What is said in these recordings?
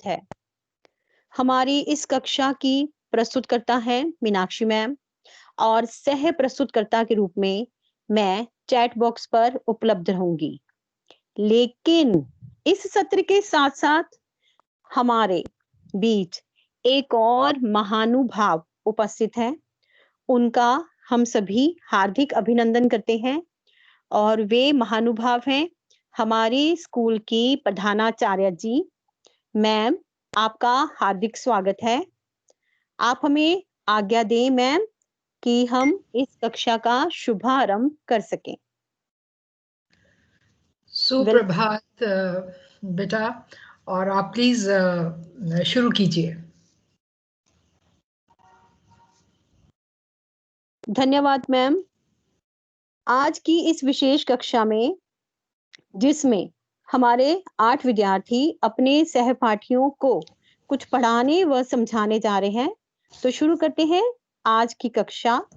समाप्त है। हमारी इस कक्षा की प्रस्तुतकर्ता है मीनाक्षी मैम और सह प्रस्तुतकर्ता के रूप में मैं चैट बॉक्स पर उपलब्ध रहूंगी। लेकिन इस सत्र के साथ-साथ हमारे बीच एक और महानुभाव उपस्थित है। उनका हम सभी हार्दिक अभिनंदन करते हैं और वे महानुभाव हैं हमारी स्कूल की प्रधानाचार्य जी। मैम, आपका हार्दिक स्वागत है। आप हमें आज्ञा दें मैम कि हम इस कक्षा का शुभारंभ कर सकें। सुप्रभात बेटा, और आप प्लीज शुरू कीजिए। धन्यवाद मैम। आज की इस विशेष कक्षा में जिसमें हमारे 8 विद्यार्थी अपने सहपाठियों को कुछ पढ़ाने व समझाने जा रहे हैं, तो शुरू करते हैं आज की कक्षा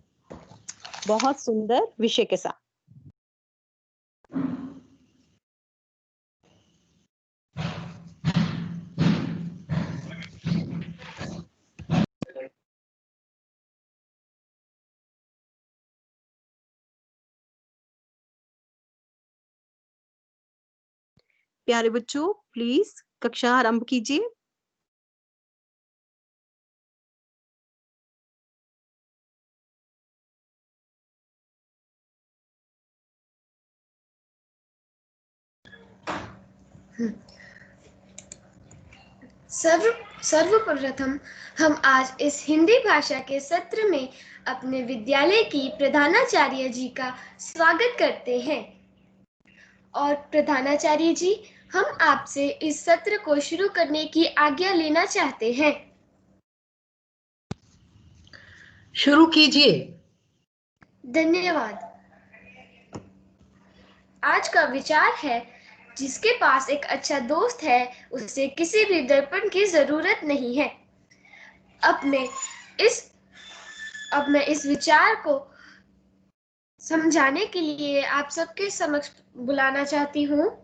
बहुत सुंदर विषय के साथ। प्यारे बच्चों, प्लीज कक्षा आरंभ कीजिए। सर्वप्रथम हम आज इस हिंदी भाषा के सत्र में अपने विद्यालय की प्रधानाचार्य जी का स्वागत करते हैं। और प्रधानाचार्य जी, हम आपसे इस सत्र को शुरू करने की आज्ञा लेना चाहते हैं। शुरू कीजिए। धन्यवाद। आज का विचार है, जिसके पास एक अच्छा दोस्त है उसे किसी भी दर्पण की जरूरत नहीं है। अब मैं इस विचार को समझाने के लिए आप सबके समक्ष बुलाना चाहती हूँ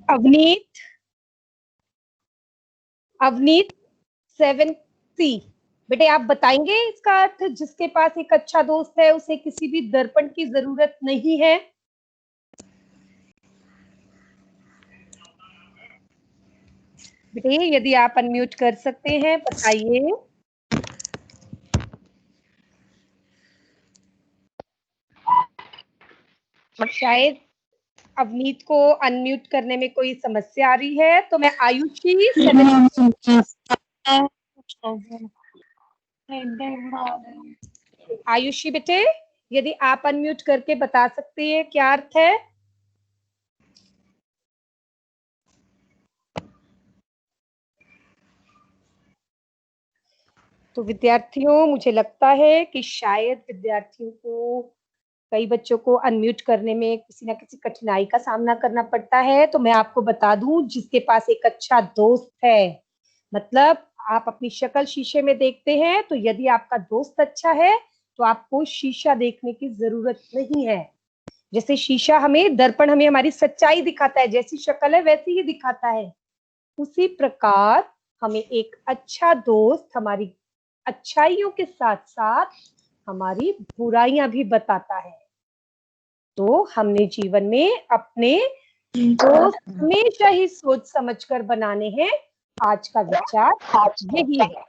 अवनीत 7C। बेटे आप बताएंगे इसका अर्थ? जिसके पास एक अच्छा दोस्त है उसे किसी भी दर्पण की जरूरत नहीं है। बेटे यदि आप अनम्यूट कर सकते हैं बताइए। शायद अवनीत को अनम्यूट करने में कोई समस्या आ रही है, तो मैं आयुषी बेटे यदि आप अनम्यूट करके बता सकते हैं क्या अर्थ है? तो विद्यार्थियों, मुझे लगता है कि शायद विद्यार्थियों को, कई बच्चों को अनम्यूट करने में किसी ना किसी कठिनाई का सामना करना पड़ता है। तो मैं आपको बता दूं, जिसके पास एक अच्छा दोस्त है, मतलब आप अपनी शक्ल शीशे में देखते हैं, तो यदि आपका दोस्त अच्छा है तो आपको शीशा देखने की जरूरत नहीं है। जैसे शीशा हमें, दर्पण हमें हमारी सच्चाई दिखाता है, जैसी शक्ल है वैसी ही दिखाता है, उसी प्रकार हमें एक अच्छा दोस्त हमारी अच्छाइयों के साथ साथ हमारी बुराइयां भी बताता है। तो हमने जीवन में अपने दोस्त हमेशा ही सोच समझकर बनाने हैं। आज का विचार यही है।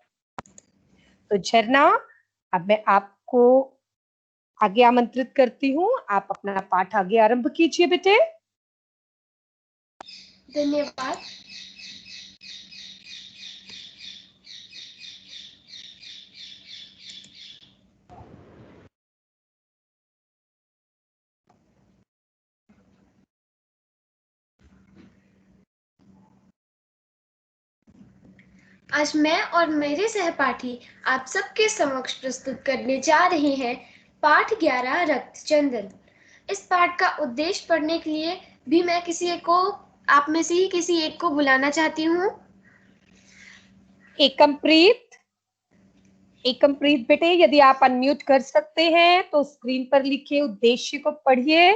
तो झरना, अब मैं आपको आगे आमंत्रित करती हूँ, आप अपना पाठ आगे आरंभ कीजिए बेटे। धन्यवाद। आज मैं और मेरे सहपाठी आप सबके समक्ष प्रस्तुत करने जा रहे हैं पाठ 11 रक्त चंदन। इस पाठ का उद्देश्य पढ़ने के लिए भी मैं आप में से ही किसी एक को बुलाना चाहती हूँ। एकमप्रीत बेटे यदि आप अनम्यूट कर सकते हैं तो स्क्रीन पर लिखे उद्देश्य को पढ़िए।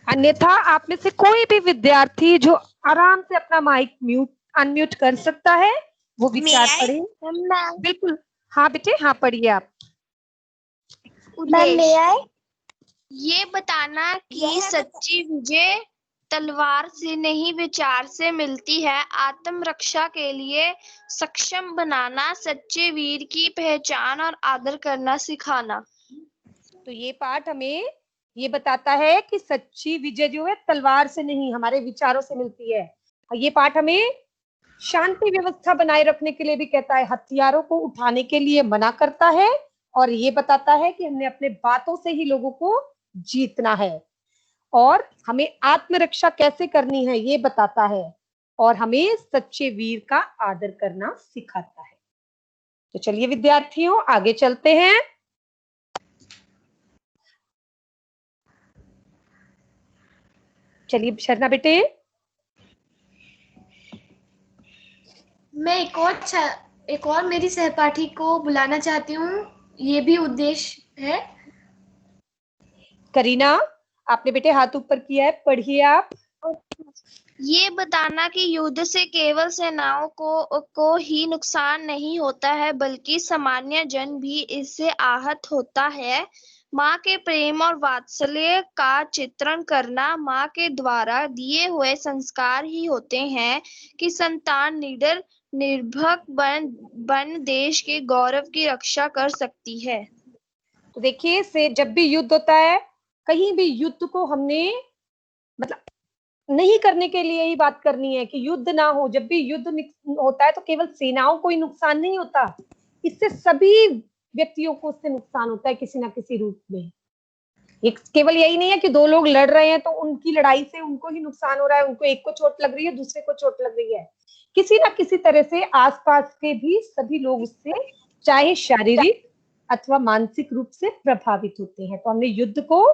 अन्यथा आप में से कोई भी विद्यार्थी जो आराम से अपना माइक म्यूट अनम्यूट कर सकता है वो विचार पढ़े। बिल्कुल, हाँ बेटे, हाँ पढ़िए आप। ये बताना कि सच्ची विजय तलवार से नहीं विचार से मिलती है। आत्मरक्षा के लिए सक्षम बनाना, सच्चे वीर की पहचान और आदर करना सिखाना। तो ये पाठ हमें ये बताता है कि सच्ची विजय जो है तलवार से नहीं, हमारे विचारों से मिलती है। ये पाठ हमें शांति व्यवस्था बनाए रखने के लिए भी कहता है, हथियारों को उठाने के लिए मना करता है, और ये बताता है कि हमने अपने बातों से ही लोगों को जीतना है, और हमें आत्मरक्षा कैसे करनी है ये बताता है, और हमें सच्चे वीर का आदर करना सिखाता है। तो चलिए विद्यार्थियों, आगे चलते हैं। चलिए शर्ना बेटे। मैं एक और मेरी सहपाठी को बुलाना चाहती हूँ, ये भी उद्देश्य है। करीना, आपने बेटे हाथ ऊपर किया है, पढ़िए आप। ये बताना कि युद्ध से केवल सेनाओं को ही नुकसान नहीं होता है, बल्कि सामान्य जन भी इससे आहत होता है। माँ के प्रेम और वात्सल्य का चित्रण करना माँ के द्वारा दिए हुए संस्कार ही होते हैं कि संतान निडर निर्भीक बन देश के गौरव की रक्षा कर सकती है। तो देखिए, से जब भी युद्ध होता है, कहीं भी युद्ध को हमने मतलब नहीं करने के लिए ही बात करनी है कि युद्ध ना हो। जब भी युद्ध होता है तो केवल सेनाओं को ही नुकसान नहीं होता, इससे सभी व्यक्तियों को उससे नुकसान होता है किसी ना किसी रूप में। एक केवल यही नहीं है कि दो लोग लड़ रहे हैं तो उनकी लड़ाई से उनको ही नुकसान हो रहा है, उनको एक को चोट लग रही है, दूसरे को चोट लग रही है। किसी ना किसी तरह से आसपास के भी सभी लोग उससे चाहे शारीरिक अथवा मानसिक रूप से प्रभावित होते हैं। तो हमने युद्ध को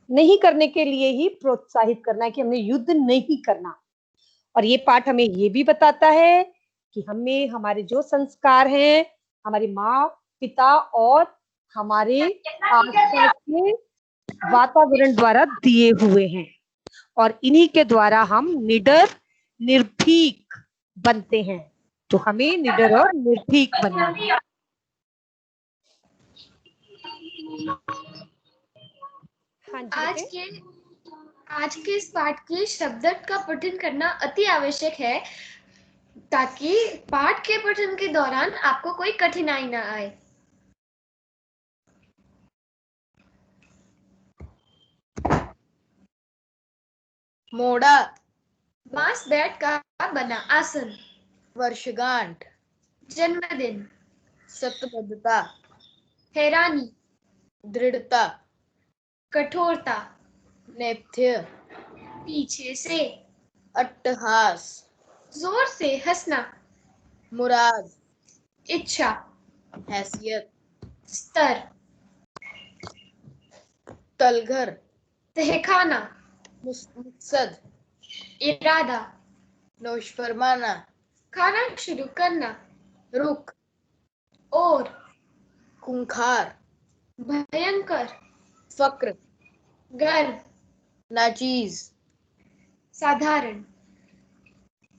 नहीं करने के लिए ही प्रोत्साहित करना है कि हमने युद्ध नहीं करना। और ये पाठ हमें ये भी बताता है कि हमें हमारे जो संस्कार हैं हमारे माँ पिता और हमारे आसपास के वातावरण द्वारा दिए हुए हैं, और इन्हीं के द्वारा हम निडर निर्भीक बनते हैं। तो हमें निडर और निर्भीक बनना है। हाँ जी, आज के इस पाठ के शब्दार्थ का पठन करना अति आवश्यक है, ताकि पाठ के पठन के दौरान आपको कोई कठिनाई ना आए। मोड़ा, बांस बैठ का बना आसन। वर्षगांठ, जन्मदिन। सतबद्धता, हैरानी। दृढ़ता, कठोरता। नेपथ्य, पीछे से। अट्टहास, जोर से हंसना। मुराद, इच्छा। हैसियत, स्तर। तलघर, तहखाना। मकसद, इरादा। नोश फरमाना, खाना शुरू करना। रुख, और। खूंखार, भयंकर। फक्र, गर्व। नाचीज। साधारण।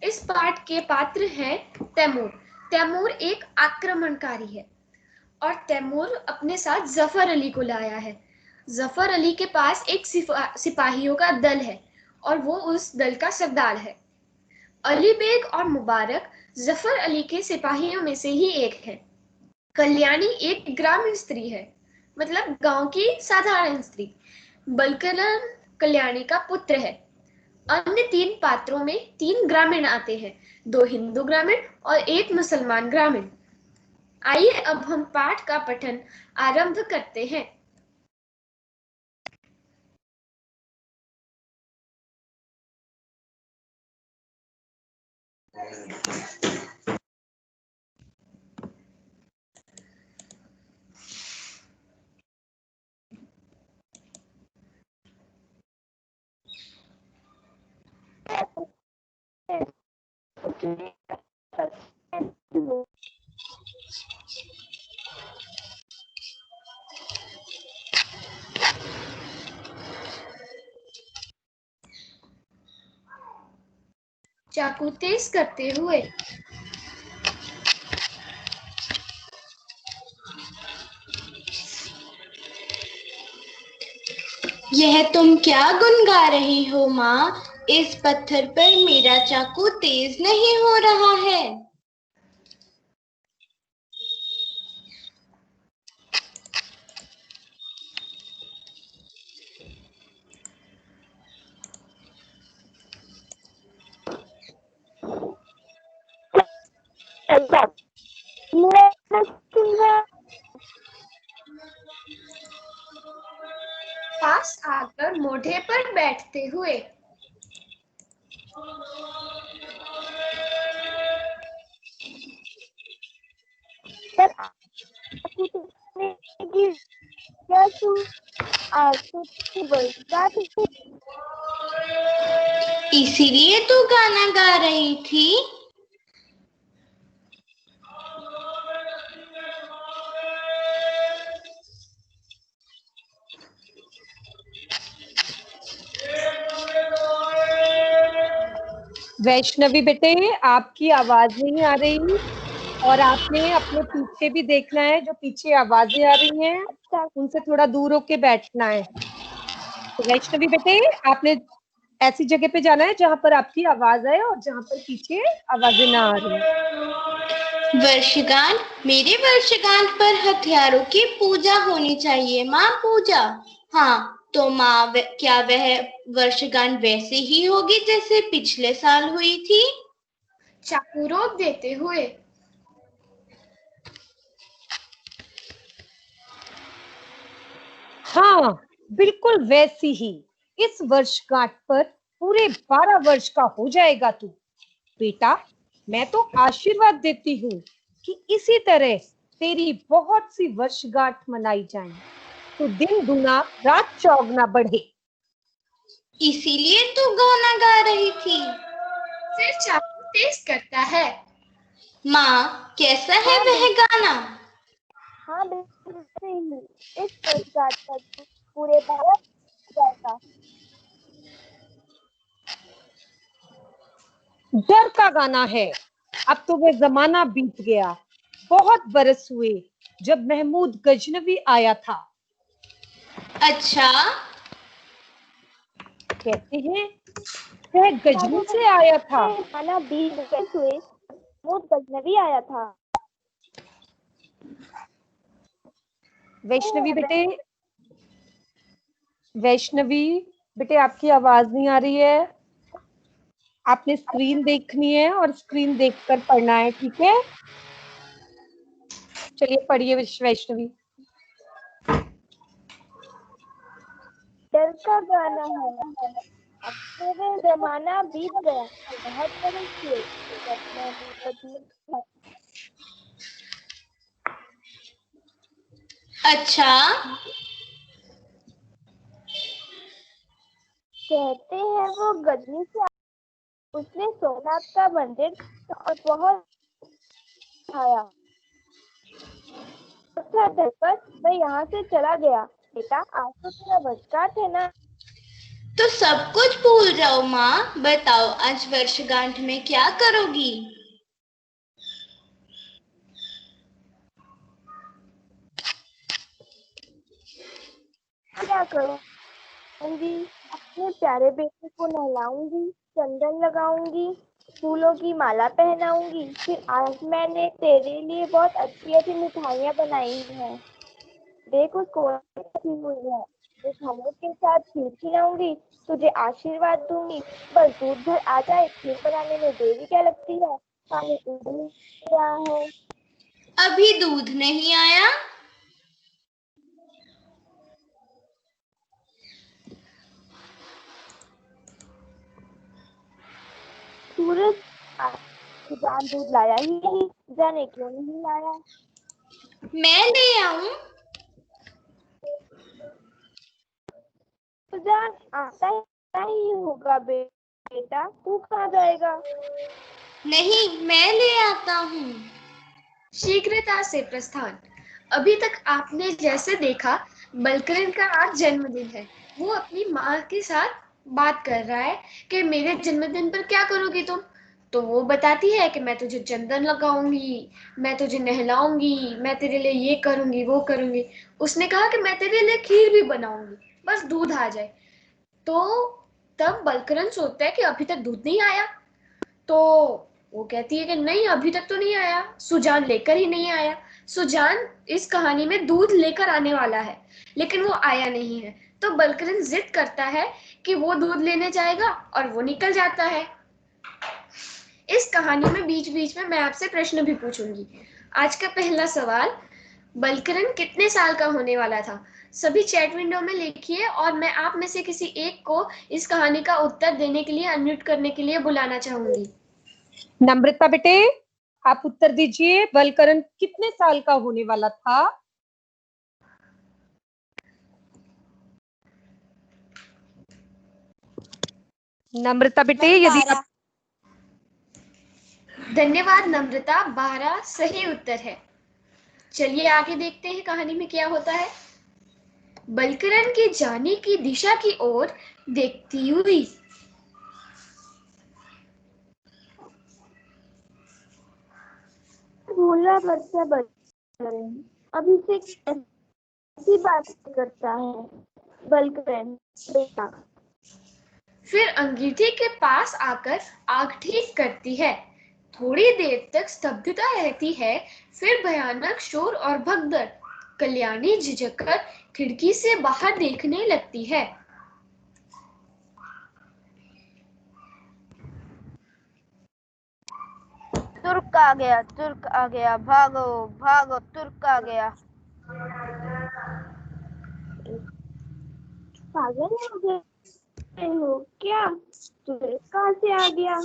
इस पाठ के पात्र हैं तैमूर। तैमूर एक आक्रमणकारी है, और तैमूर अपने साथ जफर अली को लाया है। जफर अली के पास एक सिपाहियों का दल है, और वो उस दल का सरदार है। अली बेग और मुबारक जफर अली के सिपाहियों में से ही एक है। कल्याणी एक ग्रामीण स्त्री है, मतलब गांव की साधारण स्त्री। बलकरण कल्याणी का पुत्र है। अन्य तीन पात्रों में 3 ग्रामीण आते हैं, 2 हिंदू ग्रामीण और 1 मुसलमान ग्रामीण। आइए अब हम पाठ का पठन आरंभ करते हैं। चाकू तेज करते हुए। यह तुम क्या गुनगा रही हो माँ? इस पत्थर पर मेरा चाकू तेज नहीं हो रहा है। पास आकर मोढ़े पर बैठते हुए। इसीलिए तू गाना गा रही थी? वैष्णवी बेटे, आपकी आवाज नहीं आ रही और आपने अपने पीछे भी देखना है, जो पीछे आवाजें आ रही हैं उनसे थोड़ा दूर होके बैठना है। तो वैष्णवी बेटे, आपने ऐसी जगह पे जाना है जहां पर आपकी आवाज आए और जहां पर पीछे आवाजें ना आ रही। वर्षगांठ, मेरे वर्षगांठ पर हथियारों की पूजा होनी चाहिए माँ, पूजा। हाँ, तो माँ क्या वह वर्षगांठ वैसे ही होगी जैसे पिछले साल हुई थी? चाकू रोक देते हुए। हाँ, बिल्कुल वैसी ही। इस वर्षगांठ पर पूरे 12 वर्ष का हो जाएगा तू। बेटा, मैं तो आशीर्वाद देती हूँ कि इसी तरह तेरी बहुत सी वर्षगांठ मनाई जाए, तो दिन दुना रात चौगुना बढ़े। इसीलिए तू गाना गा रही थी? फिर चाकू तेज करता है। माँ, कैसा है वह गाना? हाँ बिल्कुल सही। इस वर्षगांठ पर पूरे भारत जाएगा। डर का गाना है। अब तो वह जमाना बीत गया। बहुत बरस हुए जब महमूद गजनवी आया था। अच्छा, कहते हैं वह गजनी से आया था। जमाना बीत गए हुए महमूद गजनवी आया था। वैष्णवी बेटे आपकी आवाज नहीं आ रही है। आपने स्क्रीन देखनी है और स्क्रीन देखकर पढ़ना है, ठीक है? चलिए पढ़िए वैष्णवी। डर का गाना है। अब तो वह जमाना बीत गया। बहुत बरस हुए जब महमूद गजनवी। अच्छा, कहते हैं वो गजनी से उसने सोमनाथ का मंदिर और बहुत आया। अच्छा डरकर मैं यहाँ से चला गया। बेटा, आज तो तेरा वर्षगांठ है ना। तो सब कुछ भूल जाओ माँ। बताओ, आज वर्षगांठ में क्या करोगी? क्या करूँगी? अपने प्यारे बेटे को नहलाऊंगी, चंदन लगाऊंगी, फूलों की माला पहनाऊंगी। फिर आज मैंने तेरे लिए बहुत अच्छी अच्छी मिठाइयाँ बनाई हैं। देख उस कोने में रखी हुई है। इस हमलों के साथ खीर खिलाऊंगी, तुझे आशीर्वाद दूंगी। बस दूध घर आ जाए, खीर बनाने में देरी क्या लगती है। पानी उबल रहा है। अभी दूध नहीं आया? सूरज जान दूध लाया ही नहीं, जाने क्यों नहीं लाया। मैं ले आऊं? तो जान आता ही होगा बेटा, तू कहाँ जाएगा। नहीं, मैं ले आता हूँ। शीघ्रता से प्रस्थान। अभी तक आपने जैसे देखा, बलकरण का आज जन्मदिन है। वो अपनी माँ के साथ बात कर रहा है कि मेरे जन्मदिन पर क्या करोगी तुम। तो वो बताती है कि मैं तुझे चंदन लगाऊंगी, मैं तुझे नहलाऊंगी, मैं तेरे लिए ये करूंगी वो करूंगी। उसने कहा कि मैं तेरे लिए खीर भी बनाऊंगी, बस दूध आ जाए। तो तब बलकरन सोचता है कि अभी तक दूध नहीं आया। तो वो कहती है कि नहीं, अभी तक तो नहीं आया, सुजान लेकर ही नहीं आया। सुजान इस कहानी में दूध लेकर आने वाला है, लेकिन वो आया नहीं है। तो बलकरन जिद करता है कि वो दूध लेने जाएगा और वो निकल जाता है। इस कहानी में बीच बीच में मैं आपसे प्रश्न भी पूछूंगी। आज का पहला सवाल, बलकरन कितने साल का होने वाला था? सभी चैट विंडो में लिखिए और मैं आप में से किसी एक को इस कहानी का उत्तर देने के लिए, अनम्यूट करने के लिए बुलाना चाहूंगी। नम्रता बेटे, आप उत्तर दीजिए, बलकरन कितने साल का होने वाला था? नम्रता बेटे, यदि आप... धन्यवाद नम्रता, 12 सही उत्तर है। चलिए आगे देखते हैं कहानी में क्या होता है। बलकरन के जाने की दिशा की ओर देखती हुई भोला बच्चा बलकरन अभी से ऐसी बात करता है। बलकरन बेटा। फिर अंगीठी के पास आकर आग ठीक करती है। थोड़ी देर तक स्तब्धता रहती है, फिर भयानक शोर और भगदड़। कल्याणी झिझककर खिड़की से बाहर देखने लगती है। तुर्क आ गया, तुर्क आ गया, भागो भागो, तुर्क आ गया। पागल हो गए हो क्या? तुर्क कहाँ से आ गया?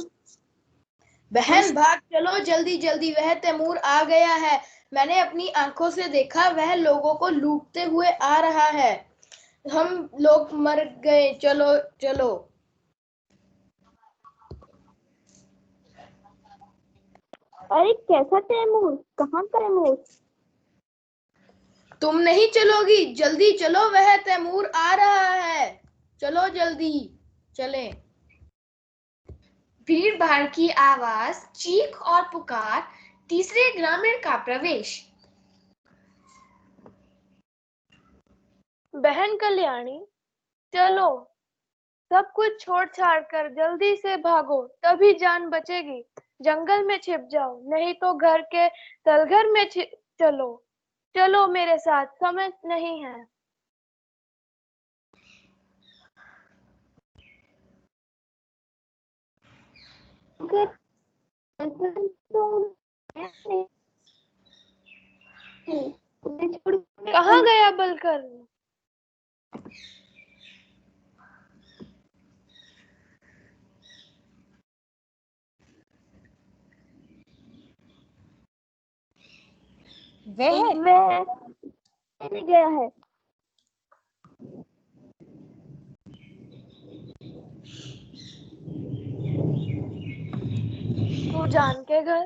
बहन भाग चलो जल्दी जल्दी, वह तैमूर आ गया है। मैंने अपनी आंखों से देखा, वह लोगों को लूटते हुए आ रहा है। हम लोग मर गए, चलो चलो। अरे कैसा तैमूर? कहाँ तैमूर? तुम नहीं चलोगी, जल्दी चलो, वह तैमूर आ रहा है, चलो जल्दी चलें। भीड़ भाड़ की आवाज, चीख और पुकार, तीसरे ग्रामीण का प्रवेश। बहन कल्याणी, चलो, सब कुछ छोड़ छाड़ कर जल्दी से भागो, तभी जान बचेगी। जंगल में छिप जाओ, नहीं तो घर के तलघर में चलो। चलो मेरे साथ, समय नहीं है। कहाँ गया बलकरन? वह गया है। सुजान के घर,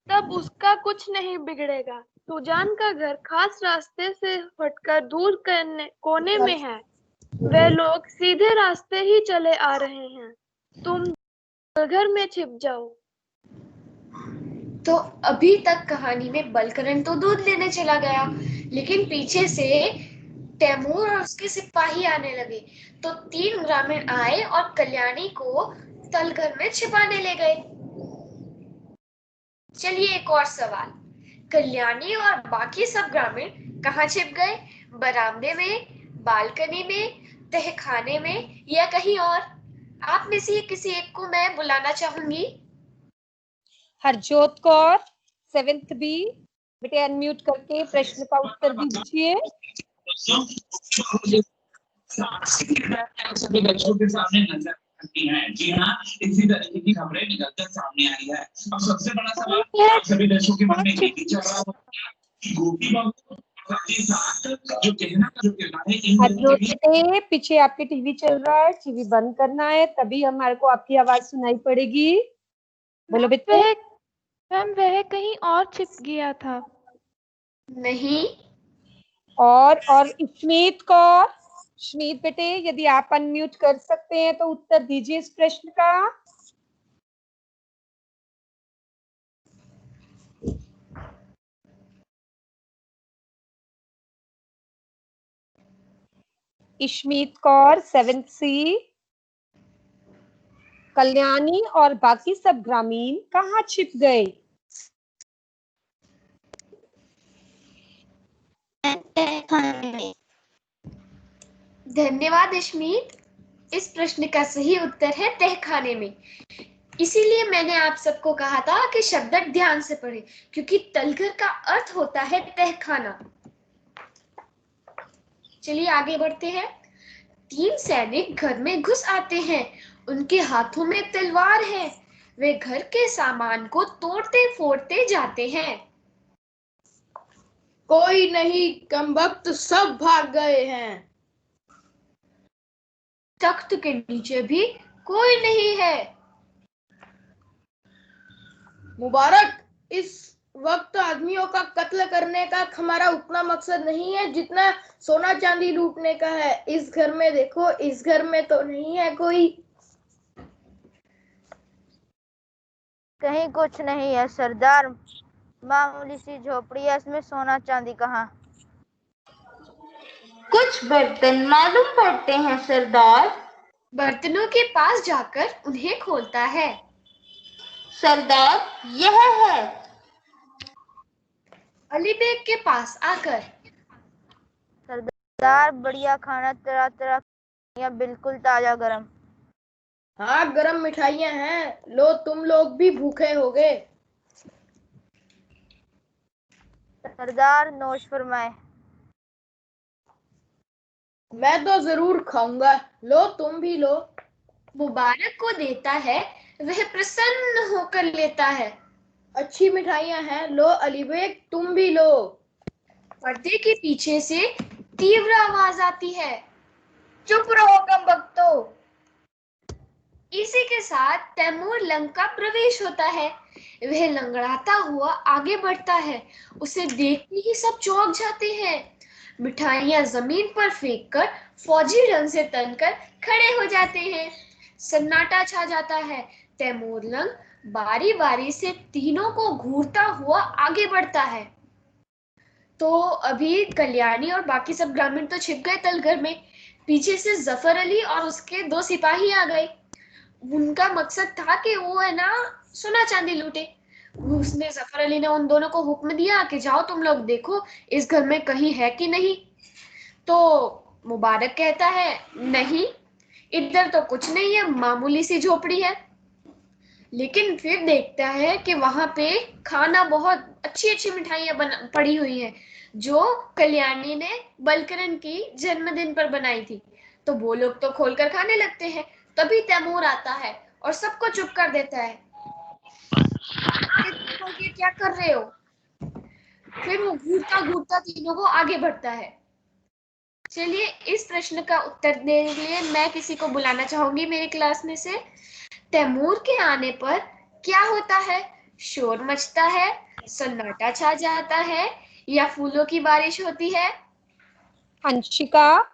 तब उसका कुछ नहीं बिगड़ेगा। सुजान का घर खास रास्ते से हटकर दूर कोने में है। वे लोग सीधे रास्ते ही चले आ रहे हैं। तुम घर में छिप जाओ। तो अभी तक कहानी में बलकरन तो दूध लेने चला गया, लेकिन पीछे से तैमूर और उसके सिपाही आने लगे। तो 3 ग्रामीण आए और कल्याणी को तलघर में छिपाने ले गए। चलिए एक और सवाल, कल्याणी और बाकी सब ग्रामीण कहाँ छिप गए? बरामदे में, बालकनी में, तहखाने में या कहीं और? आप में से किसी एक को मैं बुलाना चाहूंगी। हरजोत कौर 7th बी, बेटे अनम्यूट करके प्रश्न का उत्तर दीजिए। सभी बच्चों के सामने नजर आती हैं। जी हाँ, इसी तरीके की खबरें निकलकर सामने आई है। अब सबसे बड़ा सवाल आप सभी बच्चों के मन में ये भी चल रहा होगा कि गोपी बाबू के साथ जो कहना जो किरदार है, इन हरजोत बेटे, पीछे आपके टीवी चल रहा है, टीवी बंद करना है, तभी हमारे को आपकी आवाज सुनाई पड़ेगी। बोलो बेटे। मैम वह कहीं और छिप गया था। नहीं। और स्मित कौर, स्मित बेटे, यदि आप अनम्यूट कर सकते हैं तो उत्तर दीजिए इस प्रश्न का। इशमीत कौर 7C, कल्याणी और बाकी सब ग्रामीण कहाँ छिप गए? धन्यवाद इशमीत। इस प्रश्न का सही उत्तर है तहखाने में। इसीलिए मैंने आप सबको कहा था कि शब्द ध्यान से पढ़ें, क्योंकि तलघर का अर्थ होता है तहखाना। चलिए आगे बढ़ते हैं। 3 सैनिक घर में घुस आते हैं। उनके हाथों में तलवार है। वे घर के सामान को तोड़ते फोड़ते जाते हैं। कोई नहीं, कमबख्त सब भाग गए हैं। तख्त के नीचे भी कोई नहीं है। मुबारक, इस वक्त आदमियों का कत्ल करने का हमारा उतना मकसद नहीं है जितना सोना चांदी लूटने का है। इस घर में देखो, इस घर में तो नहीं है कोई। कहीं कुछ नहीं है सरदार, मामूली सी झोपड़ी है, इसमें सोना चांदी कहाँ। कुछ बर्तन मालूम पड़ते हैं सरदार। बर्तनों के पास जाकर उन्हें खोलता है। सरदार, यह है। अली बेग के पास आकर, सरदार बढ़िया खाना, तरह तरह की बिल्कुल ताजा गरम। हाँ, गरम मिठाइयाँ हैं, लो तुम लोग भी भूखे होगे। सरदार नोश फरमाए। मैं तो जरूर खाऊंगा, लो तुम भी लो। मुबारक को देता है। वह प्रसन्न होकर लेता है। अच्छी मिठाइयाँ हैं, लो अली बेग तुम भी लो। पर्दे के पीछे से तीव्र आवाज आती है, चुप रहो कमबख्तो। इसी के साथ तैमूर लंग का प्रवेश होता है। वह लंगड़ाता हुआ आगे बढ़ता है। उसे देखते ही सब चौंक जाते हैं। मिठाइयां जमीन पर फेंककर फौजी ढंग से तनकर खड़े हो जाते हैं। सन्नाटा छा जाता है। तैमूर लंग बारी बारी से तीनों को घूरता हुआ आगे बढ़ता है। तो अभी कल्याणी और बाकी सब ग्रामीण तो छिप गए तलघर में। पीछे से जफर अली और उसके 2 सिपाही आ गए। उनका मकसद था कि वो है ना सोना चांदी लूटे। उसने जफर अली ने उन दोनों को हुक्म दिया कि जाओ तुम लोग देखो इस घर में कहीं है कि नहीं। तो मुबारक कहता है नहीं, इधर तो कुछ नहीं है, मामूली सी झोपड़ी है। लेकिन फिर देखता है कि वहां पे खाना बहुत अच्छी अच्छी मिठाइयां पड़ी हुई है जो कल्याणी ने बलकरण की जन्मदिन पर बनाई थी। तो वो लोग तो खोलकर खाने लगते हैं। तभी तैमूर आता है और सबको चुप कर देता है कि तुम लोग ये क्या कर रहे हो। फिर वो घूरता घूरता तीनों को आगे बढ़ता है। चलिए इस प्रश्न का उत्तर देने के लिए मैं किसी को बुलाना चाहूंगी मेरी क्लास में से। तैमूर के आने पर क्या होता है? शोर मचता है, सन्नाटा छा जाता है, या फूलों की बारिश होती है? Anshika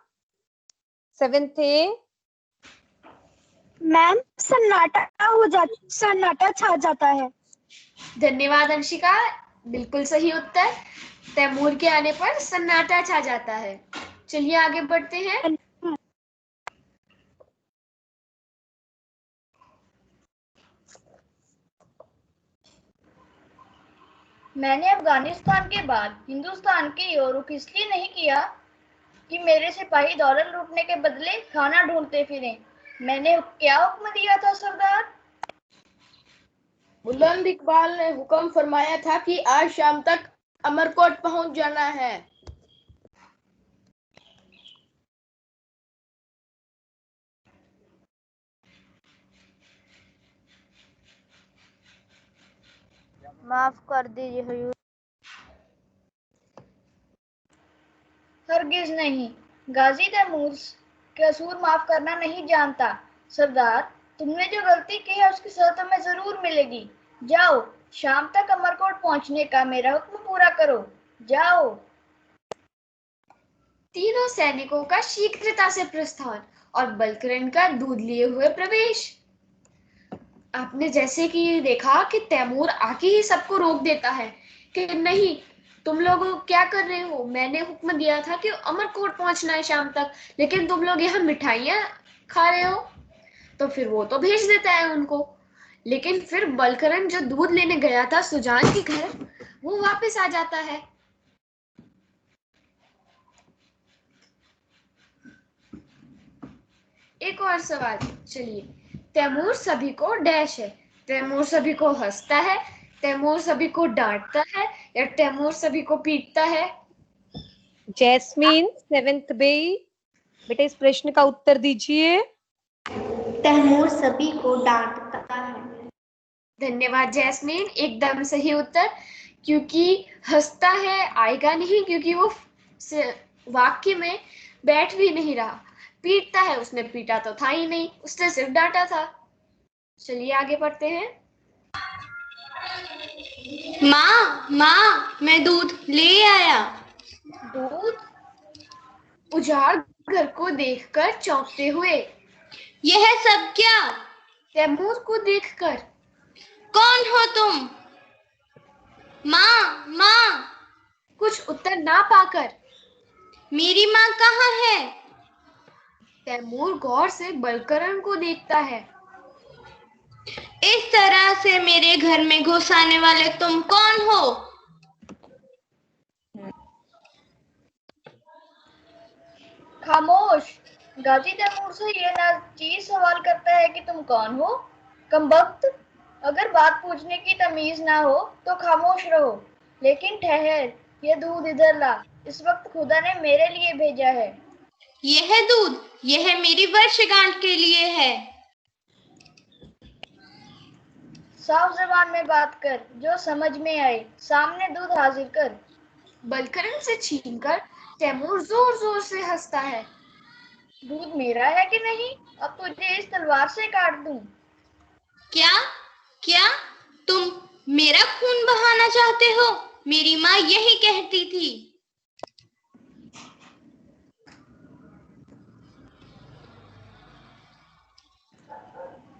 7th A। मैम सन्नाटा छा जाता है। धन्यवाद अंशिका, बिल्कुल सही उत्तर। तैमूर के आने पर सन्नाटा छा जाता है। चलिए आगे बढ़ते हैं। मैंने अफगानिस्तान के बाद हिंदुस्तान की ओर रुख इसलिए नहीं किया कि मेरे सिपाही दौलत लूटने के बदले खाना ढूंढते फिरें। मैंने क्या हुक्म दिया था सरदार? बुलंद इकबाल ने हुक्म फरमाया था कि आज शाम तक अमरकोट पहुंच जाना है। माफ कर दीजिए हुजूर। हरगिज नहीं, गाजी तैमूर कसूर माफ करना नहीं जानता। सरदार, तुमने जो गलती की है उसकी सजा तुम्हें जरूर मिलेगी। जाओ, शाम तक अमरकोट पहुंचने का मेरा हुक्म पूरा करो। जाओ। तीनों सैनिकों का शीघ्रता से प्रस्थान और बलकरण का दूध लिए हुए प्रवेश। आपने जैसे कि देखा कि तैमूर आके ही सबको रोक देता है कि नहीं, तुम लोग क्या कर रहे हो? मैंने हुक्म दिया था कि अमरकोट पहुंचना है शाम तक, लेकिन तुम लोग यहाँ मिठाइयाँ खा रहे हो। तो फिर वो तो भेज देता है उनको, लेकिन फिर बलकरण जो दूध लेने गया था सुजान के घर, वो वापस आ जाता है। एक और सवाल, चलिए। तैमूर सभी को डैश है। तैमूर सभी को हंसता है, तैमूर सभी को डांटता है, या तैमूर सभी को पीटता है? जैस्मीन 7th बे, बेटा इस प्रश्न का उत्तर दीजिए। तैमूर सभी को डांटता है। धन्यवाद जैस्मीन, एकदम सही उत्तर। क्योंकि हंसता है आएगा नहीं, क्योंकि वो वाक्य में बैठ भी नहीं रहा। पीटता है, उसने पीटा तो था ही नहीं, उसने सिर्फ डांटा था। चलिए आगे बढ़ते हैं। माँ मैं दूध ले आया। दूध? उजाड़ घर को देखकर चौंकते हुए। यह सब क्या? तैमूर को देखकर। कौन हो तुम? माँ। कुछ उत्तर ना पाकर। मेरी माँ कहाँ है? तैमूर गौर से बलकरण को देखता है। इस तरह से मेरे घर में घुस आने वाले तुम कौन हो? खामोश। गाजी तैमूर से ये नाचीज सवाल करता है कि तुम कौन हो। कमबख्त, अगर बात पूछने की तमीज ना हो तो खामोश रहो, लेकिन ठहर, ये दूध इधर ला, इस वक्त खुदा ने मेरे लिए भेजा है। यह दूध, यह मेरी वर्षगांठ के लिए है। साफ जबान में बात कर, जो समझ में आए। सामने दूध हाजिर कर। बलकरण से छीनकर तैमूर जोर जोर से हंसता है। दूध मेरा है कि नहीं? अब तुझे इस तलवार से काट दूं। क्या तुम मेरा खून बहाना चाहते हो? मेरी माँ यही कहती थी।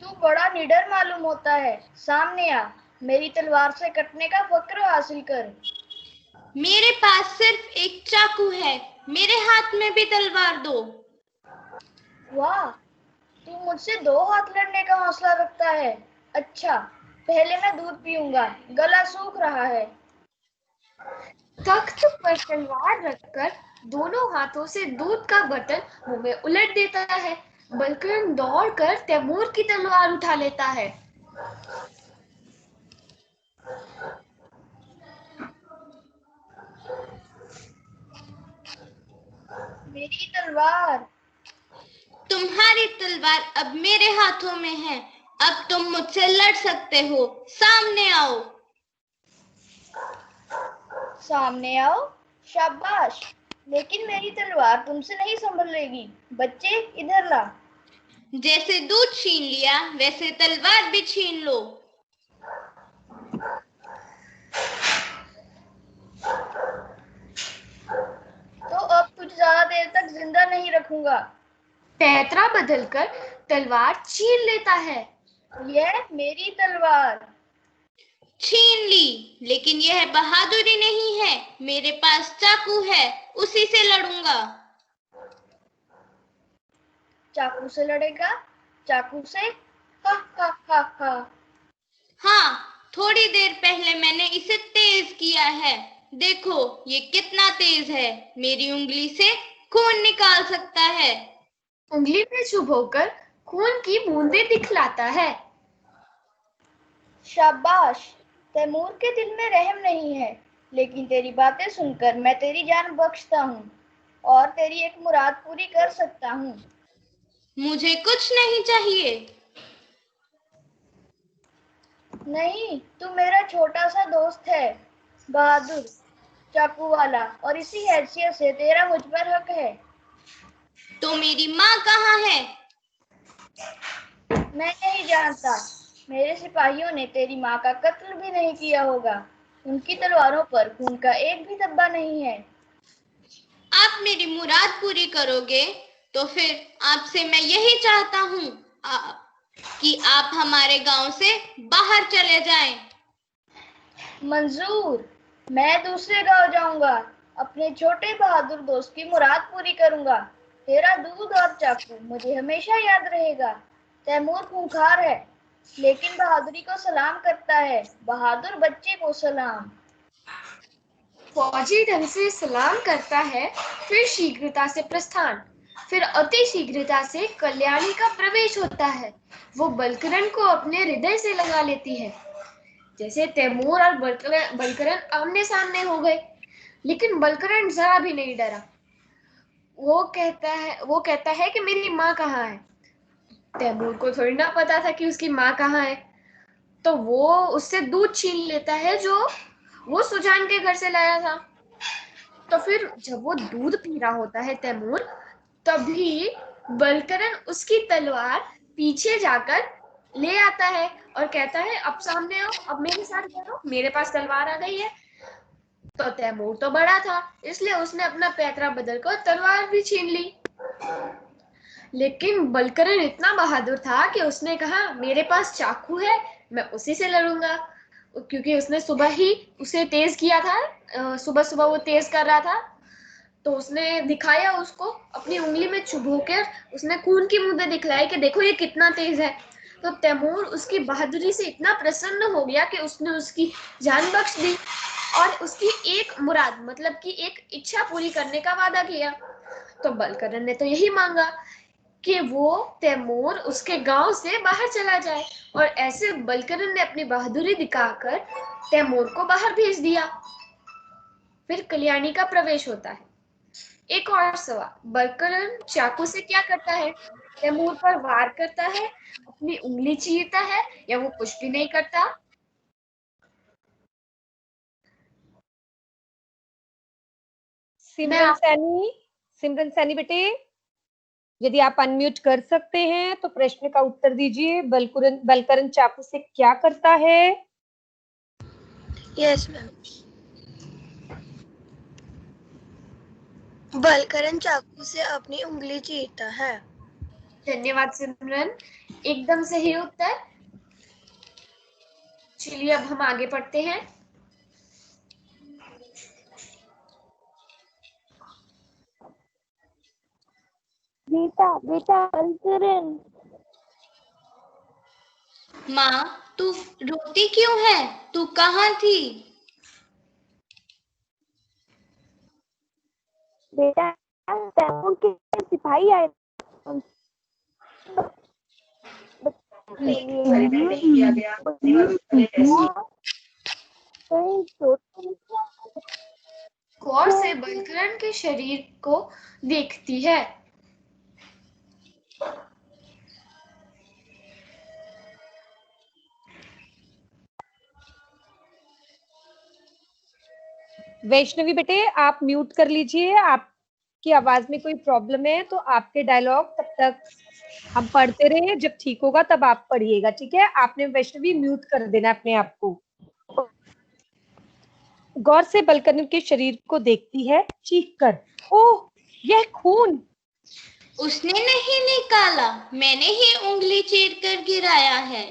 तू बड़ा निडर मालूम होता है। सामने आ, मेरी तलवार से कटने का फक्र हासिल कर। मेरे पास सिर्फ एक चाकू है, मेरे हाथ में भी तलवार दो। वाह, तू मुझसे 2 हाथ लड़ने का हौसला रखता है। अच्छा, पहले मैं दूध पीऊंगा, गला सूख रहा है। तख्त पर तलवार रखकर दोनों हाथों से दूध का बर्तन मुंह में उलट देता है। बलकरण दौड़कर तैमूर की तलवार उठा लेता है। मेरी तलवार। तुम्हारी तलवार अब मेरे हाथों में है। अब तुम मुझसे लड़ सकते हो। सामने आओ। सामने आओ? शाबाश, लेकिन मेरी तलवार तुमसे नहीं संभलेगी। बच्चे, इधर ला। जैसे दूध छीन लिया, वैसे तलवार भी छीन लो। तो अब तुझे ज्यादा देर तक जिंदा नहीं रखूंगा। पैतरा बदलकर तलवार छीन लेता है। यह मेरी तलवार। छीन ली, लेकिन यह बहादुरी नहीं है। मेरे पास चाकू है, उसी से लड़ूंगा। चाकू से लड़ेगा? चाकू से? हा हा हा हा। हाँ, थोड़ी देर पहले मैंने इसे तेज किया है। देखो ये कितना तेज है। मेरी उंगली से खून निकाल सकता है। उंगली में चुभोकर खून की बूंदें दिखलाता है। शाबाश, तैमूर के दिल में रहम नहीं है, लेकिन तेरी बातें सुनकर मैं तेरी जान बख्शता हूँ और तेरी एक मुराद पूरी कर सकता हूँ। मुझे कुछ नहीं चाहिए। नहीं, तू मेरा छोटा सा दोस्त है, बहादुर, चाकू वाला, और इसी हैसियत से तेरा मुझ पर हक है। तो मेरी माँ कहाँ है? मैं नहीं जानता। मेरे सिपाहियों ने तेरी माँ का कत्ल भी नहीं किया होगा। उनकी तलवारों पर खून का एक भी धब्बा नहीं है। आप मेरी मुराद पूरी करोगे तो फिर आपसे मैं यही चाहता हूँ कि आप हमारे गांव से बाहर चले जाएं। मंजूर। मैं दूसरे गांव जाऊंगा, अपने छोटे बहादुर दोस्त की मुराद पूरी करूंगा। तेरा दूध और चाकू मुझे हमेशा याद रहेगा। तैमूर खूंखार है, लेकिन बहादुरी को सलाम करता है। बहादुर बच्चे को सलाम। फौजी ढंग से सलाम करता है, फिर शीघ्रता से प्रस्थान, फिर अति शीघ्रता से कल्याणी का प्रवेश होता है। वो बलकरण को अपने हृदय से लगा लेती है। जैसे तैमूर और बलकरण आमने सामने हो गए, लेकिन बलकरण जरा भी नहीं डरा। वो कहता है कि मेरी माँ कहाँ है। तैमूर को थोड़ी ना पता था कि उसकी माँ कहाँ है, तो वो उससे दूध छीन लेता है जो वो सुजान के घर से लाया था। तो फिर जब वो दूध पी रहा होता है तैमूर, तभी बलकरण उसकी तलवार पीछे जाकर ले आता है और कहता है अब सामने आओ, अब मेरे साथ लड़ो, मेरे पास तलवार आ गई है। तो तैमूर तो बड़ा था, इसलिए उसने अपना पैतरा बदलकर तलवार भी छीन ली। लेकिन बलकरण इतना बहादुर था कि उसने कहा मेरे पास चाकू है, मैं उसी से लड़ूंगा। क्योंकि उसने सुबह ही उसे तेज किया था, सुबह सुबह वो तेज कर रहा था, तो उसने दिखाया उसको अपनी उंगली में चुभोकर, उसने खून की मुद्दे दिखलाई कि देखो ये कितना तेज है। तो तैमूर उसकी बहादुरी से इतना प्रसन्न हो गया कि उसने उसकी जान बख्श दी और उसकी एक मुराद मतलब कि एक इच्छा पूरी करने का वादा किया। तो बलकरण ने तो यही मांगा कि वो तैमूर उसके गांव से बाहर चला जाए, और ऐसे बलकरण ने अपनी बहादुरी दिखाकर तैमूर को बाहर भेज दिया। फिर कल्याणी का प्रवेश होता है। एक और सवाल, बलकरण चाकू से क्या करता है? तैमूर पर वार करता है, अपनी उंगली चीरता है, या वो कुछ भी नहीं करता? सिमरन सैनी बेटे, यदि आप अनम्यूट कर सकते हैं तो प्रश्न का उत्तर दीजिए। बलकरण चाकू से क्या करता है? Yes ma'am. बलकरण चाकू से अपनी उंगली चीरता है। धन्यवाद सिमरन, एकदम सही उत्तर। चलिए अब हम आगे पढ़ते हैं। बेटा बेटा बलकरण। माँ, तू रोती क्यों है? तू कहाँ थी? बेटा तैमूर के सिपाही आए गौर से बलकरण के शरीर को देखती है। वैष्णवी बेटे, आप म्यूट कर लीजिए। आपकी आवाज में कोई प्रॉब्लम है तो आपके डायलॉग तब तक हम पढ़ते रहे, जब ठीक होगा तब आप पढ़िएगा, ठीक है? आपने वैष्णवी म्यूट कर देना अपने आप को। गौर से बलकरण के शरीर को देखती है, चीख कर, ओह यह खून! उसने नहीं निकाला, मैंने ही उंगली चीर कर गिराया है।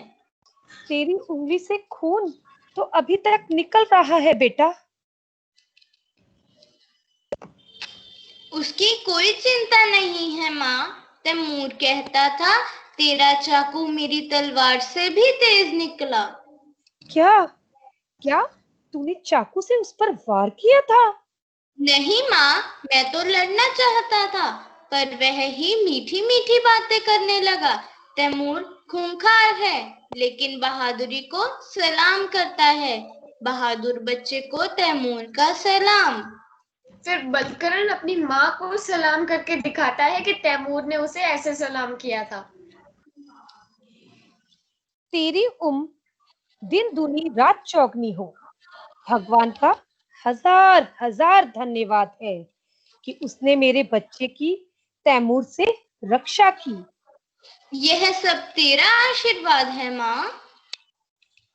तेरी उंगली से खून तो अभी तक निकल रहा है बेटा। उसकी कोई चिंता नहीं है माँ। तैमूर कहता था तेरा चाकू मेरी तलवार से भी तेज निकला। क्या क्या तूने चाकू से उस पर वार किया था? नहीं माँ, मैं तो लड़ना चाहता था, पर वह ही मीठी मीठी बातें करने लगा। तैमूर खूंखार है, लेकिन बहादुरी को सलाम करता है। बहादुर बच्चे को तैमूर का सलाम। फिर बलकरण अपनी माँ को सलाम करके दिखाता है कि तैमूर ने उसे ऐसे सलाम किया था। तेरी दिन दूनी रात चौगनी हो। भगवान का हजार हजार धन्यवाद है कि उसने मेरे बच्चे की तैमूर से रक्षा की। यह सब तेरा आशीर्वाद है माँ।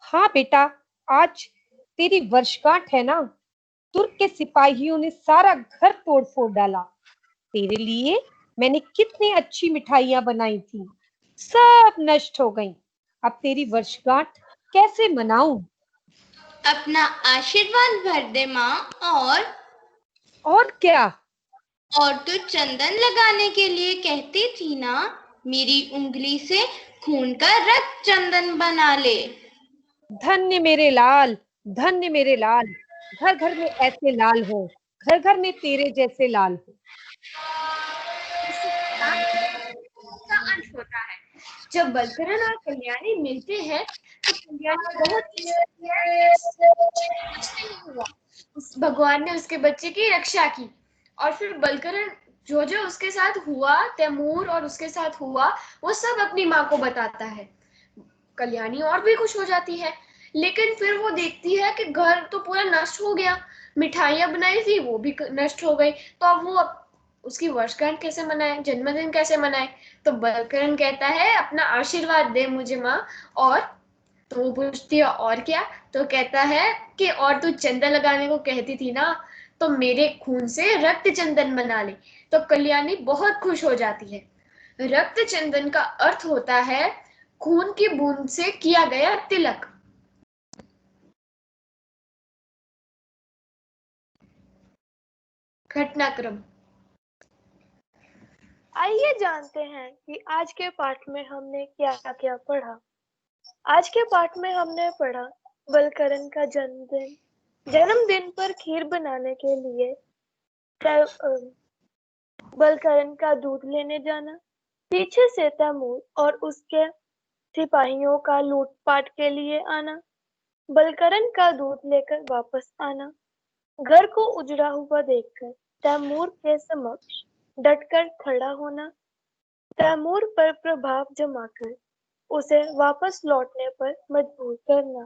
हाँ बेटा, आज तेरी वर्षगांठ है ना। तुर्क के सिपाहियों ने सारा घर तोड़ फोड़ डाला। तेरे लिए मैंने कितनी अच्छी मिठाइयां बनाई थी, सब नष्ट हो गईं। अब तेरी वर्षगांठ कैसे मनाऊं? अपना आशीर्वाद भर दे माँ। और क्या? और तू चंदन लगाने के लिए कहती थी ना, मेरी उंगली से खून का रक्त चंदन बना ले। धन्य मेरे लाल, धन्य मेरे लाल, घर घर में ऐसे लाल हो, घर घर में तेरे जैसे लाल हो। का अंत होता है। जब बलकरण और कल्याणी मिलते हैं तो कल्याणी बहुत कुछ नहीं हुआ, भगवान ने उसके बच्चे की रक्षा की। और फिर बलकरण जो जो उसके साथ हुआ, तैमूर और उसके साथ हुआ, वो सब अपनी माँ को बताता है। कल्याणी और भी खुश हो जाती है, लेकिन फिर वो देखती है कि घर तो पूरा नष्ट हो गया, मिठाइयां बनाई थी वो भी नष्ट हो गई, तो अब वो उसकी वर्षगांठ कैसे मनाए, जन्मदिन कैसे मनाए। तो बलकरण कहता है अपना आशीर्वाद दे मुझे माँ। और तो वो पूछती है और क्या, तो कहता है कि और तू चंदन लगाने को कहती थी ना, तो मेरे खून से रक्त चंदन बना ले। तो कल्याणी बहुत खुश हो जाती है। रक्त चंदन का अर्थ होता है खून की बूंद से किया गया तिलक। घटनाक्रम। आइए जानते हैं कि आज के पाठ में हमने क्या क्या पढ़ा। आज के पाठ में हमने पढ़ा बलकरण का जन्मदिन पर खीर बनाने के लिए बलकरण का दूध लेने जाना, पीछे से तैमूर और उसके सिपाहियों का लूटपाट के लिए आना, बलकरण का दूध लेकर वापस आना, घर को उजड़ा हुआ देखकर तैमूर के समक्ष डटकर खड़ा होना, तैमूर पर प्रभाव जमाकर उसे वापस लौटने पर मजबूर करना।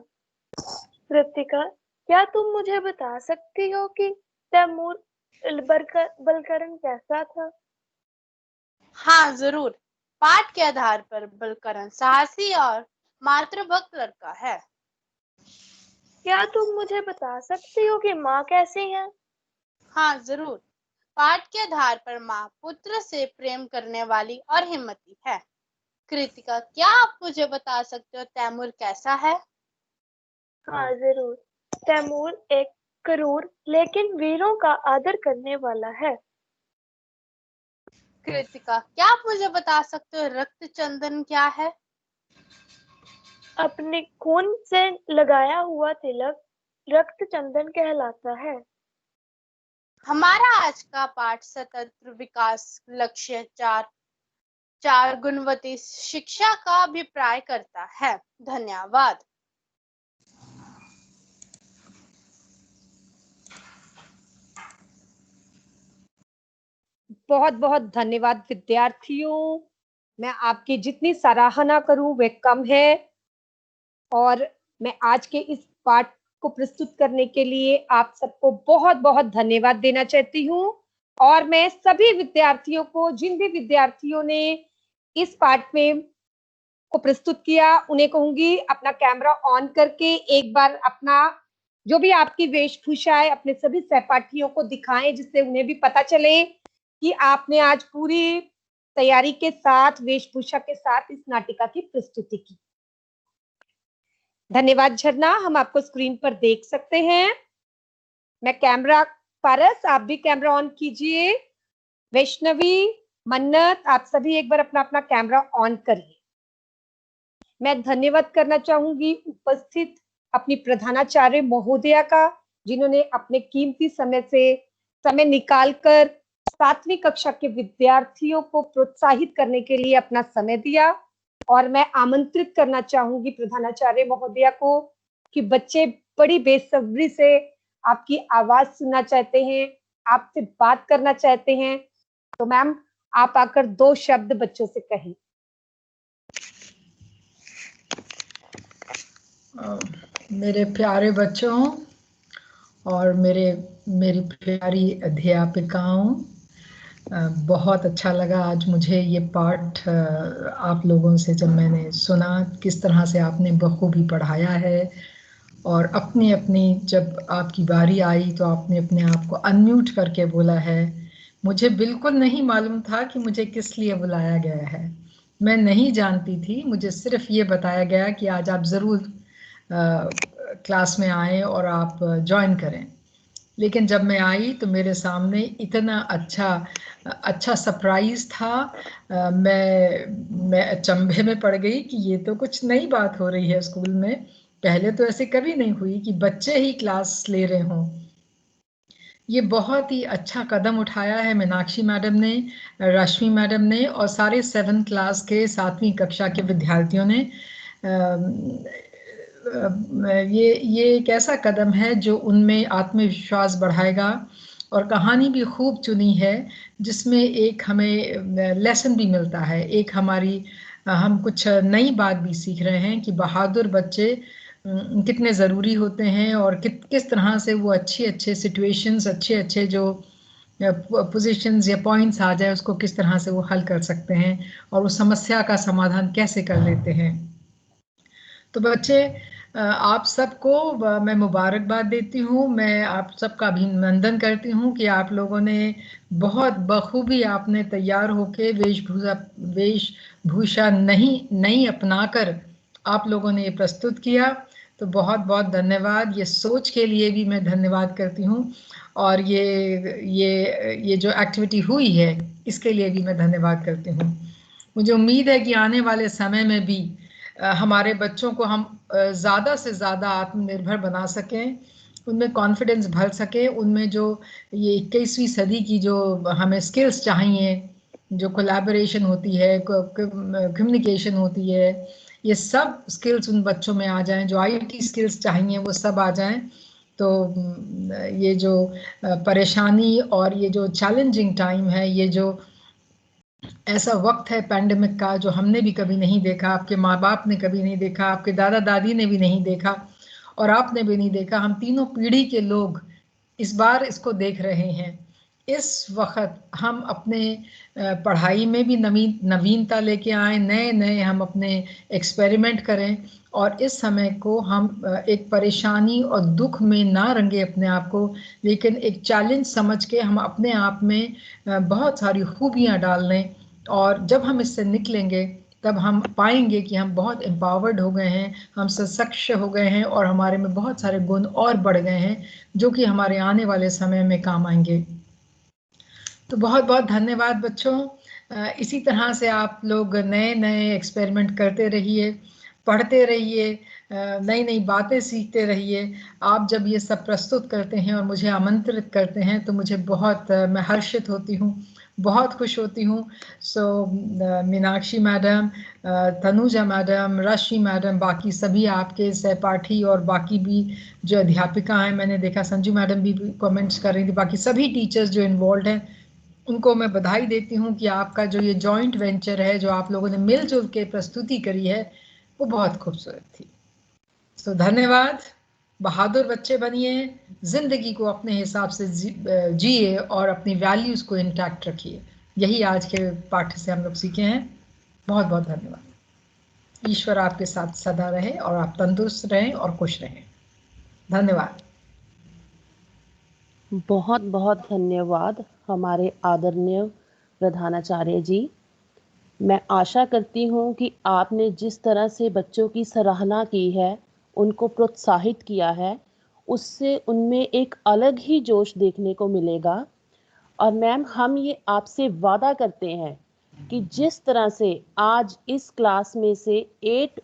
कृतिका, क्या तुम मुझे बता सकती हो कि तैमूर बलकरण कैसा था? हाँ जरूर। पाठ के आधार पर बलकरण साहसी और मातृभक्त लड़का है। क्या तुम मुझे बता सकती हो कि माँ कैसी है? हाँ जरूर। पाठ के आधार पर माँ पुत्र से प्रेम करने वाली और हिम्मती है। कृतिका, क्या आप मुझे बता सकते हो तैमूर कैसा है? हाँ जरूर। तैमूर एक क्रूर लेकिन वीरों का आदर करने वाला है। कृतिका, क्या आप मुझे बता सकते हो रक्त चंदन क्या है? अपने खून से लगाया हुआ तिलक रक्त चंदन कहलाता है। हमारा आज का पाठ स्वतंत्र विकास लक्ष्य 4 गुणवती शिक्षा का अभिप्राय करता है। धन्यवाद। बहुत बहुत धन्यवाद विद्यार्थियों। मैं आपकी जितनी सराहना करूं वह कम है। और मैं आज के इस पाठ को प्रस्तुत करने के लिए आप सबको बहुत बहुत धन्यवाद देना चाहती हूँ। और मैं सभी विद्यार्थियों को, जिन भी विद्यार्थियों ने इस पाठ में को प्रस्तुत किया, उन्हें कहूंगी अपना कैमरा ऑन करके एक बार अपना जो भी आपकी वेशभूषा है अपने सभी सहपाठियों को दिखाएं, जिससे उन्हें भी पता चले कि आपने आज पूरी तैयारी के साथ, वेशभूषा के साथ इस नाटिका की प्रस्तुति की। धन्यवाद झरना। हम आपको स्क्रीन पर देख सकते हैं। मैं कैमरा, पारस आप भी कैमरा ऑन कीजिए। वैष्णवी, मन्नत, आप सभी एक बार अपना अपना कैमरा ऑन करिए। मैं धन्यवाद करना चाहूंगी उपस्थित अपनी प्रधानाचार्य महोदया का, जिन्होंने अपने कीमती समय निकालकर 7वीं कक्षा के विद्यार्थियों को प्रोत्साहित करने के लिए अपना समय दिया। और मैं आमंत्रित करना चाहूंगी प्रधानाचार्य महोदया को कि बच्चे बड़ी बेसब्री से आपकी आवाज सुनना चाहते हैं, आपसे बात करना चाहते हैं। तो मैम, आप आकर 2 शब्द बच्चों से कहें। मेरे प्यारे बच्चों और मेरी प्यारी अध्यापिकाओं, बहुत अच्छा लगा आज मुझे ये पाठ आप लोगों से जब मैंने सुना, किस तरह से आपने बखूबी पढ़ाया है। और अपनी जब आपकी बारी आई तो आपने अपने आप को अनम्यूट करके बोला है। मुझे बिल्कुल नहीं मालूम था कि मुझे किस लिए बुलाया गया है। मैं नहीं जानती थी, मुझे सिर्फ ये बताया गया कि आज आप ज़रूर क्लास में आएँ और आप जॉइन करें। लेकिन जब मैं आई तो मेरे सामने इतना अच्छा सरप्राइज़ था। मैं अचंभे में पड़ गई कि ये तो कुछ नई बात हो रही है स्कूल में। पहले तो ऐसे कभी नहीं हुई कि बच्चे ही क्लास ले रहे हों। ये बहुत ही अच्छा कदम उठाया है मीनाक्षी मैडम ने, रश्मि मैडम ने और सारे 7th क्लास के 7वीं कक्षा के विद्यार्थियों ने। ये एक ऐसा कदम है जो उनमें आत्मविश्वास बढ़ाएगा। और कहानी भी खूब चुनी है जिसमें एक हमें लेसन भी मिलता है, एक हम कुछ नई बात भी सीख रहे हैं कि बहादुर बच्चे कितने ज़रूरी होते हैं और किस तरह से वो अच्छे सिचुएशंस, अच्छे जो पोजीशंस या पॉइंट्स आ जाए उसको किस तरह से वो हल कर सकते हैं और उस समस्या का समाधान कैसे कर लेते हैं। तो बच्चे, आप सबको मैं मुबारकबाद देती हूँ। मैं आप सबका अभिनंदन करती हूँ कि आप लोगों ने बहुत बखूबी आपने तैयार होके वेशभूषा नहीं अपनाकर आप लोगों ने ये प्रस्तुत किया। तो बहुत बहुत धन्यवाद। ये सोच के लिए भी मैं धन्यवाद करती हूँ और ये जो एक्टिविटी हुई है इसके लिए भी मैं धन्यवाद करती हूँ। मुझे उम्मीद है कि आने वाले समय में भी हमारे बच्चों को हम ज़्यादा से ज़्यादा आत्मनिर्भर बना सकें, उनमें कॉन्फिडेंस भर सके, उनमें जो ये 21वीं सदी की जो हमें स्किल्स चाहिए, जो कोलैबोरेशन होती है, कम्युनिकेशन होती है, ये सब स्किल्स उन बच्चों में आ जाएं, जो आईटी स्किल्स चाहिए वो सब आ जाएं। तो ये जो परेशानी और ये जो चैलेंजिंग टाइम है, ये जो ऐसा वक्त है पैंडेमिक का जो हमने भी कभी नहीं देखा, आपके माँ बाप ने कभी नहीं देखा, आपके दादा दादी ने भी नहीं देखा और आपने भी नहीं देखा। हम तीनों पीढ़ी के लोग इस बार इसको देख रहे हैं। इस वक्त हम अपने पढ़ाई में भी नवीनता लेके आए, नए हम अपने एक्सपेरिमेंट करें और इस समय को हम एक परेशानी और दुख में ना रंगे अपने आप को, लेकिन एक चैलेंज समझ के हम अपने आप में बहुत सारी खूबियाँ डाल लें और जब हम इससे निकलेंगे तब हम पाएंगे कि हम बहुत एम्पावर्ड हो गए हैं, हम सशक्त हो गए हैं और हमारे में बहुत सारे गुण और बढ़ गए हैं जो कि हमारे आने वाले समय में काम आएंगे। तो बहुत बहुत धन्यवाद बच्चों। इसी तरह से आप लोग नए एक्सपेरिमेंट करते रहिए, पढ़ते रहिए, नई बातें सीखते रहिए। आप जब ये सब प्रस्तुत करते हैं और मुझे आमंत्रित करते हैं तो मुझे बहुत मैं हर्षित होती हूँ, बहुत खुश होती हूँ। सो मीनाक्षी मैडम, तनुजा मैडम, रश्मि मैडम, बाकी सभी आपके सहपाठी और बाकी भी जो अध्यापिका हैं, मैंने देखा संजू मैडम भी कमेंट्स कर रही थी, बाकी सभी टीचर्स जो इन्वॉल्व हैं उनको मैं बधाई देती हूँ कि आपका जो ये जॉइंट वेंचर है, जो आप लोगों ने मिलजुल के प्रस्तुति करी है, वो बहुत खूबसूरत थी। तो धन्यवाद। बहादुर बच्चे बनिए, जिंदगी को अपने हिसाब से जिए और अपनी वैल्यूज को इंटैक्ट रखिए। यही आज के पाठ से हम लोग सीखे हैं। बहुत बहुत धन्यवाद। ईश्वर आपके साथ सदा रहे और आप तंदुरुस्त रहें और खुश रहें। धन्यवाद। बहुत बहुत धन्यवाद हमारे आदरणीय प्रधानाचार्य जी। मैं आशा करती हूँ कि आपने जिस तरह से बच्चों की सराहना की है, उनको प्रोत्साहित किया है, उससे उनमें एक अलग ही जोश देखने को मिलेगा। और मैम, हम ये आपसे वादा करते हैं कि जिस तरह से आज इस क्लास में से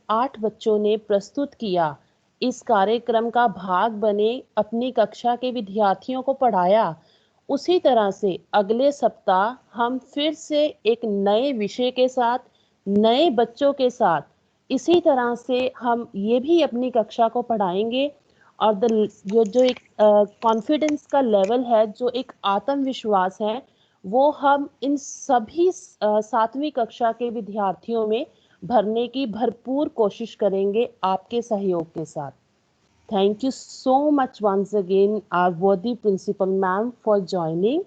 8 बच्चों ने प्रस्तुत किया, इस कार्यक्रम का भाग बने, अपनी कक्षा के विद्यार्थियों को पढ़ाया, उसी तरह से अगले सप्ताह हम फिर से एक नए विषय के साथ, नए बच्चों के साथ इसी तरह से हम ये भी अपनी कक्षा को पढ़ाएंगे। और जो एक कॉन्फिडेंस का लेवल है, जो एक आत्मविश्वास है, वो हम इन सभी 7वीं कक्षा के विद्यार्थियों में भरने की भरपूर कोशिश करेंगे आपके सहयोग के साथ। Thank you so much once again, our worthy principal ma'am, for joining,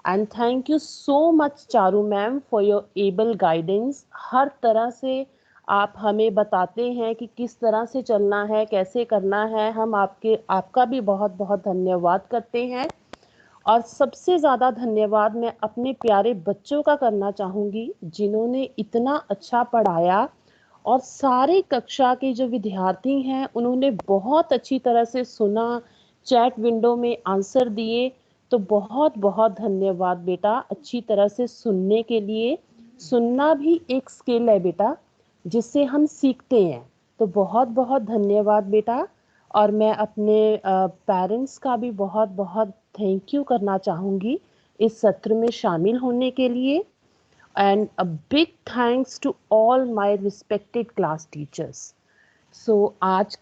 and thank you so much Charu ma'am for your able guidance। हर तरह से आप हमें बताते हैं कि किस तरह से चलना है, कैसे करना है। हम आपका भी बहुत बहुत धन्यवाद करते हैं। और सबसे ज़्यादा धन्यवाद मैं अपने प्यारे बच्चों का करना चाहूँगी, जिन्होंने इतना अच्छा पढ़ाया और सारे कक्षा के जो विद्यार्थी हैं उन्होंने बहुत अच्छी तरह से सुना, चैट विंडो में आंसर दिए। तो बहुत बहुत धन्यवाद बेटा अच्छी तरह से सुनने के लिए। सुनना भी एक स्किल है बेटा जिससे हम सीखते हैं। तो बहुत बहुत धन्यवाद बेटा। और मैं अपने पेरेंट्स का भी बहुत बहुत थैंक यू करना चाहूँगी इस सत्र में शामिल होने के लिए। And a big thanks to all my respected class teachers. So आज के